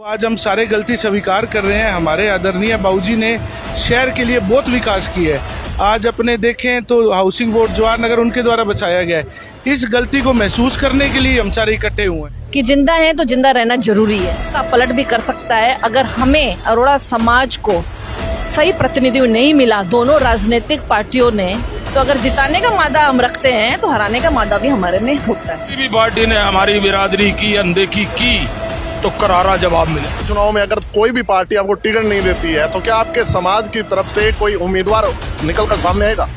आज हम सारे गलती स्वीकार कर रहे हैं। हमारे आदरणीय बाबूजी ने शहर के लिए बहुत विकास किया है। आज अपने देखें तो हाउसिंग बोर्ड जवाहर नगर उनके द्वारा बचाया गया है। इस गलती को महसूस करने के लिए हम सारे इकट्ठे हुए हैं कि जिंदा है तो जिंदा रहना जरूरी है। आप पलट भी कर सकता है अगर हमें अरोड़ा समाज को सही प्रतिनिधि नहीं मिला दोनों राजनीतिक पार्टियों ने, तो अगर जिताने का मादा हम रखते हैं तो हराने का मादा भी हमारे में होता है। किसी भी पार्टी ने हमारी बिरादरी की अनदेखी की तो करारा जवाब मिले। चुनाव में अगर कोई भी पार्टी आपको टिकट नहीं देती है तो क्या आपके समाज की तरफ से कोई उम्मीदवार निकल कर सामने आएगा?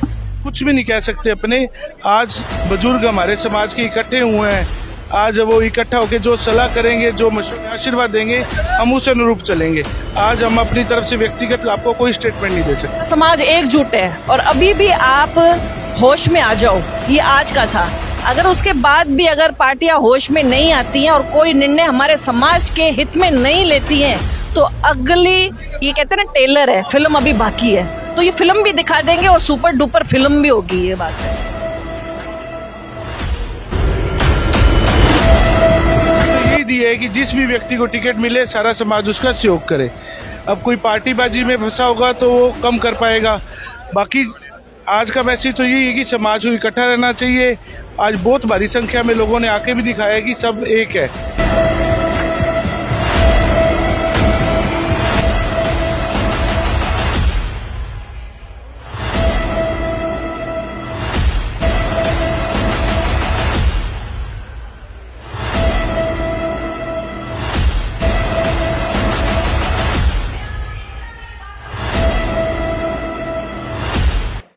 कुछ भी नहीं कह सकते अपने। आज बुजुर्ग हमारे समाज के इकट्ठे हुए हैं। आज वो इकट्ठा होकर जो सलाह करेंगे, जो मशवरे आशीर्वाद देंगे, हम उस अनुरूप चलेंगे। आज हम अपनी तरफ से व्यक्तिगत आपको कोई स्टेटमेंट नहीं दे सकते। समाज एकजुट है और अभी भी आप होश में आ जाओ, ये आज का था। अगर उसके बाद भी अगर पार्टियां होश में नहीं आती हैं और कोई निर्णय हमारे समाज के हित में नहीं लेती हैं तो अगली, ये कहते हैं ना टेलर है, फिल्म अभी बाकी है, तो ये फिल्म भी दिखा देंगे और सुपर डुपर फिल्म भी होगी। ये बात है। है कि जिस भी व्यक्ति को टिकट मिले सारा समाज उसका सहयोग करे। अब कोई पार्टीबाजी में फंसा होगा तो वो कम कर पाएगा। बाकी आज का मैसेज तो यही है कि समाज को इकट्ठा रहना चाहिए। आज बहुत भारी संख्या में लोगों ने आके भी दिखाया कि सब एक है।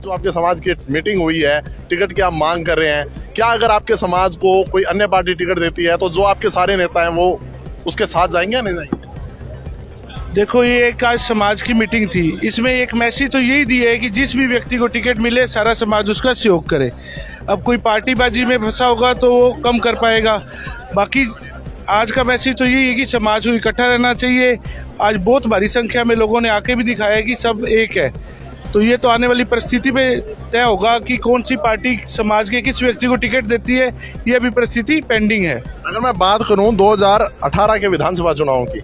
जो आपके समाज की मीटिंग हुई है, टिकट की आप मांग कर रहे हैं, क्या अगर आपके समाज को कोई अन्य पार्टी टिकट देती है तो जो आपके सारे नेता हैं वो उसके साथ जाएंगे या नहीं जाएंगे? देखो, ये एक आज समाज की मीटिंग थी। इसमें एक मैसेज तो यही दिया है कि जिस भी व्यक्ति को टिकट मिले सारा समाज उसका सहयोग करे। अब कोई पार्टीबाजी में फंसा होगा तो वो कम कर पाएगा। बाकी आज का मैसेज तो यही है कि समाज को इकट्ठा रहना चाहिए। आज बहुत भारी संख्या में लोगों ने आके भी दिखाया कि सब एक है। तो ये तो आने वाली परिस्थिति में तय होगा कि कौन सी पार्टी समाज के किस व्यक्ति को टिकट देती है। ये अभी परिस्थिति पेंडिंग है। अगर मैं बात करूं 2018 के विधानसभा चुनावों की,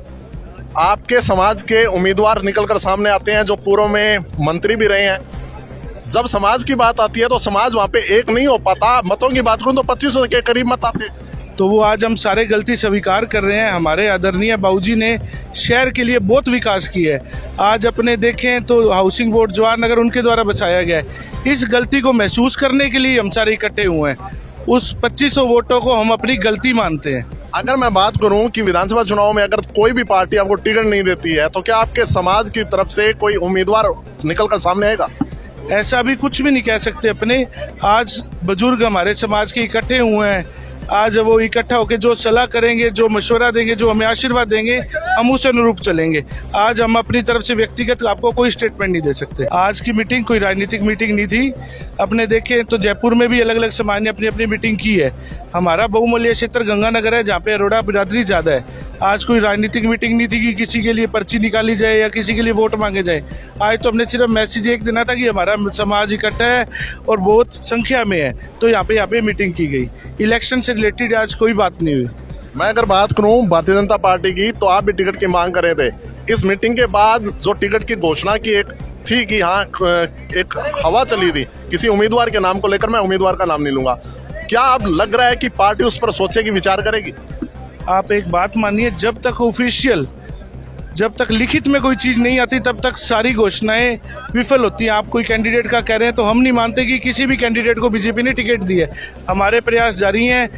आपके समाज के उम्मीदवार निकलकर सामने आते हैं जो पूर्व में मंत्री भी रहे हैं। जब समाज की बात आती है तो समाज वहां पे एक नहीं हो पाता। मतों की बात करूं तो 2500 के करीब मत आते। तो वो आज हम सारे गलती स्वीकार कर रहे हैं। हमारे आदरणीय बाबूजी ने शहर के लिए बहुत विकास किया है। आज अपने देखें तो हाउसिंग बोर्ड जवाहर नगर उनके द्वारा बचाया गया है। इस गलती को महसूस करने के लिए हम सारे इकट्ठे हुए हैं। उस 2500 वोटों को हम अपनी गलती मानते हैं। अगर मैं बात करूं कि विधानसभा चुनाव में अगर कोई भी पार्टी आपको टिकट नहीं देती है तो क्या आपके समाज की तरफ से कोई उम्मीदवार निकल कर सामने आएगा? ऐसा भी कुछ भी नहीं कह सकते अपने। आज बुजुर्ग हमारे समाज के इकट्ठे हुए हैं। आज वो इकट्ठा होकर जो सलाह करेंगे, जो मशवरा देंगे, जो हमें आशीर्वाद देंगे, हम उस अनुरूप चलेंगे। आज हम अपनी तरफ से व्यक्तिगत आपको कोई स्टेटमेंट नहीं दे सकते। आज की मीटिंग कोई राजनीतिक मीटिंग नहीं थी। अपने देखें तो जयपुर में भी अलग अलग समाज ने अपनी अपनी मीटिंग की है। हमारा बहुमूल्य क्षेत्र गंगानगर है जहाँ पे अरोड़ा बिरादरी ज़्यादा है। आज कोई राजनीतिक मीटिंग नहीं थी कि किसी के लिए पर्ची निकाली जाए या किसी के लिए वोट मांगे जाए। आज तो हमने सिर्फ मैसेज एक देना था कि हमारा समाज इकट्ठा है और बहुत संख्या में है, तो यहाँ पे मीटिंग की गई। इलेक्शन से रिलेटेड आज कोई बात नहीं हुई। मैं अगर बात करूं भारतीय जनता पार्टी की, तो आप भी टिकट की मांग कर रहे थे। इस मीटिंग के बाद जो टिकट की घोषणा की एक थी कि हाँ एक हवा चली थी किसी उम्मीदवार के नाम को लेकर, मैं उम्मीदवार का नाम नहीं लूंगा, क्या अब लग रहा है कि पार्टी उस पर सोचेगी, विचार करेगी? आप एक बात मानिए, जब तक ऑफिशियल, जब तक लिखित में कोई चीज़ नहीं आती तब तक सारी घोषणाएं विफल होती हैं। आप कोई कैंडिडेट का कह रहे हैं तो हम नहीं मानते कि किसी भी कैंडिडेट को बीजेपी ने टिकट दी है। हमारे प्रयास जारी हैं।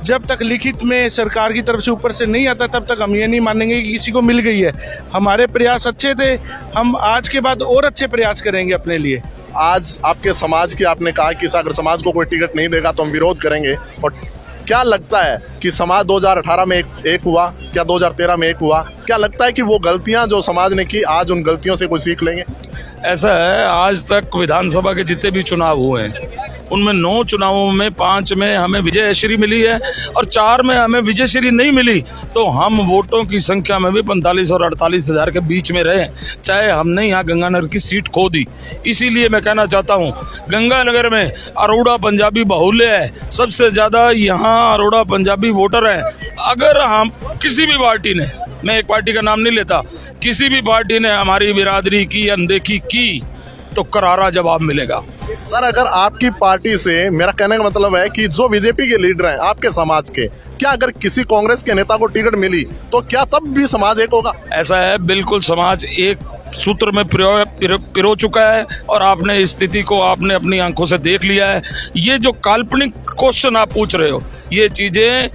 जब तक लिखित में सरकार की तरफ से ऊपर से नहीं आता तब तक हम ये नहीं मानेंगे कि किसी को मिल गई है। हमारे प्रयास अच्छे थे, हम आज के बाद और अच्छे प्रयास करेंगे अपने लिए। आज आपके समाज की आपने कहा कि अगर समाज को कोई टिकट नहीं देगा तो हम विरोध करेंगे, और क्या लगता है कि समाज 2018 में एक हुआ, क्या 2013 में एक हुआ? क्या लगता है कि वो गलतियां जो समाज ने की आज उन गलतियों से कोई सीख लेंगे? ऐसा है, आज तक विधानसभा के जितने भी चुनाव हुए हैं उनमें 9 चुनावों में 5 में हमें विजयश्री मिली है और 4 में हमें विजयश्री नहीं मिली, तो हम वोटों की संख्या में भी 45 और 48 हज़ार के बीच में रहे, चाहे हमने यहाँ गंगानगर की सीट खो दी। इसीलिए मैं कहना चाहता हूँ, गंगानगर में अरोड़ा पंजाबी बाहुल्य है, सबसे ज़्यादा यहाँ अरोड़ा पंजाबी वोटर है। अगर हम किसी भी पार्टी ने, मैं एक पार्टी का नाम नहीं लेता, किसी भी पार्टी ने हमारी बिरादरी की अनदेखी की तो करारा जवाब मिलेगा। सर, अगर आपकी पार्टी से, मेरा कहने का मतलब है कि जो बीजेपी के लीडर हैं आपके समाज के, क्या अगर किसी कांग्रेस के नेता को टिकट मिली तो क्या तब भी समाज एक होगा? ऐसा है, बिल्कुल समाज एक सूत्र में पिरो चुका है और आपने इस स्थिति को आपने अपनी आंखों से देख लिया है। ये जो काल्पनिक क्वेश्चन आप पूछ रहे हो, ये चीजें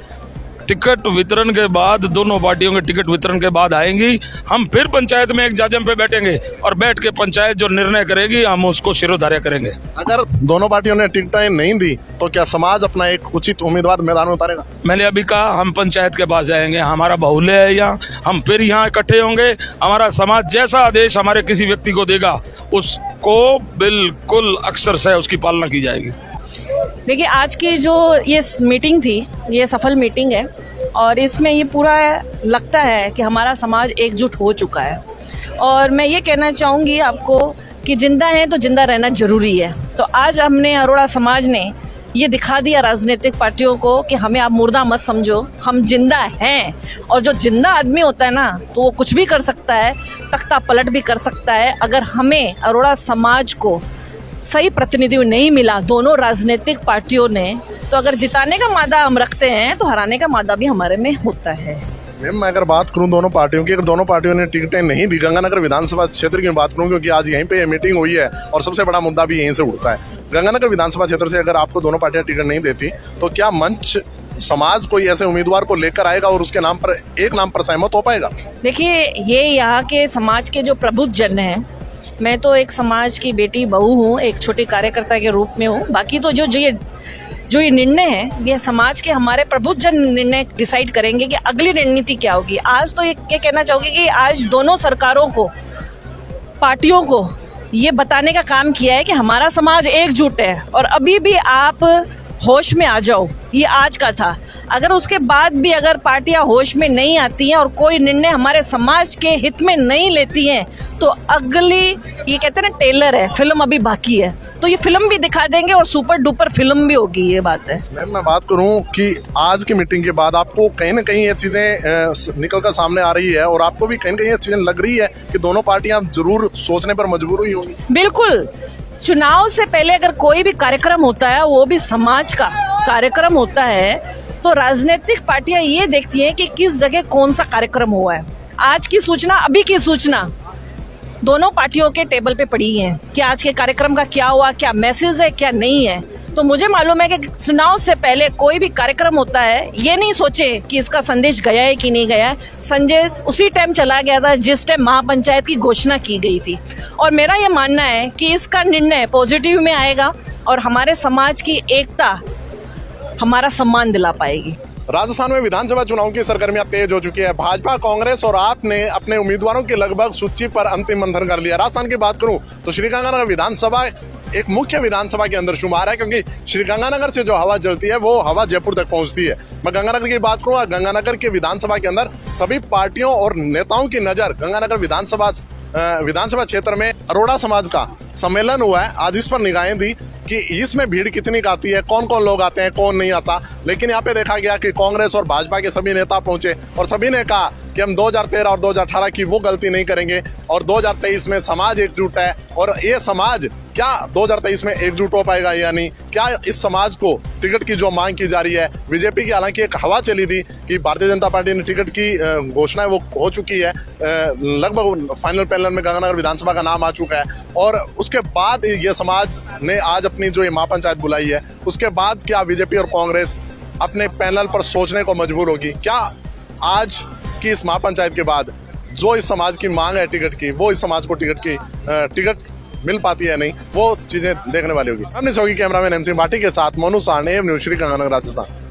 टिकट वितरण के बाद, दोनों पार्टियों के टिकट वितरण के बाद आएंगी। हम फिर पंचायत में एक जाजम पे बैठेंगे और बैठ के पंचायत जो निर्णय करेगी हम उसको शिरोधार्य करेंगे। अगर दोनों पार्टियों ने टिकटें नहीं दी तो क्या समाज अपना एक उचित उम्मीदवार मैदान में उतारेगा? मैंने अभी कहा, हम पंचायत के पास जाएंगे, हमारा बाहुल्य है यहाँ, हम फिर यहाँ इकट्ठे होंगे। हमारा समाज जैसा आदेश हमारे किसी व्यक्ति को देगा उसको बिल्कुल अक्षर से उसकी पालना की जाएगी। देखिए, आज की जो ये मीटिंग थी, ये सफल मीटिंग है और इसमें ये पूरा लगता है कि हमारा समाज एकजुट हो चुका है। और मैं ये कहना चाहूँगी आपको कि जिंदा है तो जिंदा रहना जरूरी है। तो आज हमने अरोड़ा समाज ने ये दिखा दिया राजनीतिक पार्टियों को कि हमें आप मुर्दा मत समझो, हम जिंदा हैं। और जो जिंदा आदमी होता है ना, तो वो कुछ भी कर सकता है, तख्ता पलट भी कर सकता है। अगर हमें अरोड़ा समाज को सही प्रतिनिधि नहीं मिला दोनों राजनीतिक पार्टियों ने, तो अगर जिताने का मादा हम रखते हैं तो हराने का मादा भी हमारे में होता है। मैम, मैं अगर बात करूं दोनों पार्टियों की, अगर दोनों पार्टियों ने टिकटें नहीं दी, गंगानगर विधानसभा क्षेत्र की बात करूं क्योंकि आज यहीं पे मीटिंग हुई है और सबसे बड़ा मुद्दा भी यहीं से उठता है। गंगानगर विधानसभा क्षेत्र से अगर आपको दोनों पार्टियां टिकट नहीं देती तो क्या मंच समाज कोई ऐसे उम्मीदवार को लेकर आएगा और उसके नाम पर, एक नाम पर सहमत हो पाएगा? देखिए, ये यहाँ के समाज के जो प्रबुद्ध जन हैं, मैं तो एक समाज की बेटी बहू हूँ, एक छोटी कार्यकर्ता के रूप में हूँ। बाकी तो जो ये निर्णय है, ये समाज के हमारे प्रबुद्ध जन निर्णय डिसाइड करेंगे कि अगली रणनीति क्या होगी। आज तो ये कहना चाहूँगी कि आज दोनों सरकारों को, पार्टियों को ये बताने का काम किया है कि हमारा समाज एकजुट है और अभी भी आप होश में आ जाओ, ये आज का था। अगर उसके बाद भी अगर पार्टियां होश में नहीं आती हैं और कोई निर्णय हमारे समाज के हित में नहीं लेती हैं, तो अगली, ये कहते हैं ना, टेलर है, फिल्म अभी बाकी है, तो ये फिल्म भी दिखा देंगे और सुपर डुपर फिल्म भी होगी। ये बात है। मैम, मैं बात करूं कि आज की मीटिंग के बाद आपको कहीं ना कहीं ये चीजें निकल कर सामने आ रही है और आपको भी कहीं ना कहीं ये चीजें लग रही है कि दोनों पार्टियां जरूर सोचने पर मजबूर हुई होंगी। बिल्कुल, चुनाव से पहले अगर कोई भी कार्यक्रम होता है, वो भी समाज का कार्यक्रम होता है, तो राजनीतिक पार्टियां ये देखती हैं कि किस जगह कौन सा कार्यक्रम हुआ है। आज की सूचना, अभी की सूचना दोनों पार्टियों के टेबल पे पड़ी है कि आज के कार्यक्रम का क्या हुआ, क्या मैसेज है, क्या नहीं है। तो मुझे मालूम है कि चुनाव से पहले कोई भी कार्यक्रम होता है, ये नहीं सोचे कि इसका संदेश गया है कि नहीं गया है। संदेश उसी टाइम चला गया था जिस टाइम महापंचायत की घोषणा की गई थी। और मेरा ये मानना है कि इसका निर्णय पॉजिटिव में आएगा और हमारे समाज की एकता हमारा सम्मान दिला पाएगी। राजस्थान में विधानसभा चुनाव की सरगर्मियां तेज हो चुकी है। भाजपा, कांग्रेस और आप ने अपने उम्मीदवारों की लगभग सूची पर अंतिम मंथन कर लिया। राजस्थान की बात करूं तो श्रीगंगानगर विधानसभा एक मुख्य विधानसभा के अंदर शुमार है, क्योंकि श्रीगंगानगर से जो हवा चलती है वो हवा जयपुर तक पहुंचती है। मैं गंगानगर की बात करूं, गंगानगर के विधानसभा के अंदर सभी पार्टियों और नेताओं की नजर गंगानगर विधानसभा क्षेत्र में अरोड़ा समाज का सम्मेलन हुआ है। आज इस पर निगाहें दी कि इसमें भीड़ कितनी आती है, कौन कौन लोग आते हैं, कौन नहीं आता। लेकिन यहाँ पे देखा गया कि कांग्रेस और भाजपा के सभी नेता पहुंचे और सभी ने कहा कि हम 2013 और 2018 की वो गलती नहीं करेंगे और 2023 में समाज एकजुट है। और ये समाज क्या 2023 में एकजुट हो पाएगा या नहीं, क्या इस समाज को टिकट की जो मांग की जा रही है, बीजेपी की हालांकि एक हवा चली थी कि भारतीय जनता पार्टी ने टिकट की घोषणा वो हो चुकी है, लगभग फाइनल पैनल में गंगानगर विधानसभा का नाम आ चुका है। और उसके बाद ये समाज ने आज अपनी जो ये महापंचायत बुलाई है, उसके बाद क्या बीजेपी और कांग्रेस अपने पैनल पर सोचने को मजबूर होगी? क्या आज की इस महापंचायत के बाद जो इस समाज की मांग है टिकट की, वो इस समाज को टिकट मिल पाती है नहीं, वो चीजें देखने वाली होगी। हमने सौगी कैमरामैन MC भाटी के साथ मोनू साहनी, न्यूज़ श्री गंगानगर, राजस्थान।